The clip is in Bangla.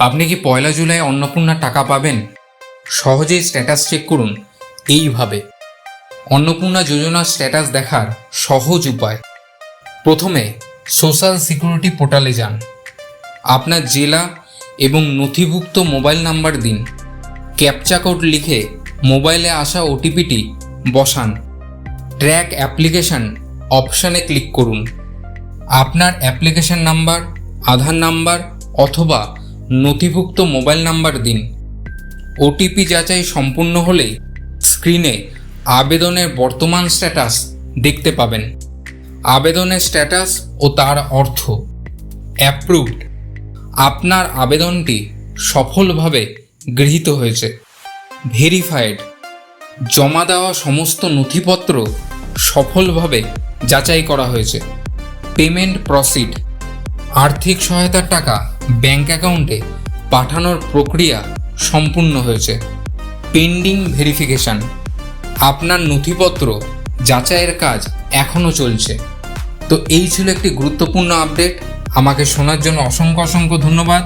আপনি কি 1 জুলাই অন্নপূর্ণার টাকা পাবেন? সহজেই স্ট্যাটাস চেক করুন এইভাবে। অন্নপূর্ণা যোজনার স্ট্যাটাস দেখার সহজ উপায়। প্রথমে সোশ্যাল সিকিউরিটি পোর্টালে যান। আপনার জেলা এবং নথিভুক্ত মোবাইল নাম্বার দিন। ক্যাপচা কোড লিখে মোবাইলে আসা ওটিপিটি বসান। ট্র্যাক অ্যাপ্লিকেশন অপশানে ক্লিক করুন। আপনার অ্যাপ্লিকেশন নাম্বার, আধার নাম্বার অথবা নথিভুক্ত মোবাইল নাম্বার দিন। ওটিপি যাচাই সম্পূর্ণ হলে স্ক্রিনে আবেদনের বর্তমান স্ট্যাটাস দেখতে পাবেন। আবেদনের স্ট্যাটাস ও তার অর্থ। অ্যাপ্রুভড, আপনার আবেদনটি সফলভাবে গৃহীত হয়েছে। ভেরিফাইড, জমা দেওয়া সমস্ত নথিপত্র সফলভাবে যাচাই করা হয়েছে। পেমেন্ট প্রসিড, আর্থিক সহায়তার টাকা ব্যাংক অ্যাকাউন্টে পাঠানোর প্রক্রিয়া সম্পূর্ণ হয়েছে। পেন্ডিং ভেরিফিকেশন, আপনার নথিপত্র যাচাইয়ের কাজ এখনও চলছে। তো এই ছিল একটি গুরুত্বপূর্ণ আপডেট। আমাকে শোনার জন্য অসংখ্য ধন্যবাদ।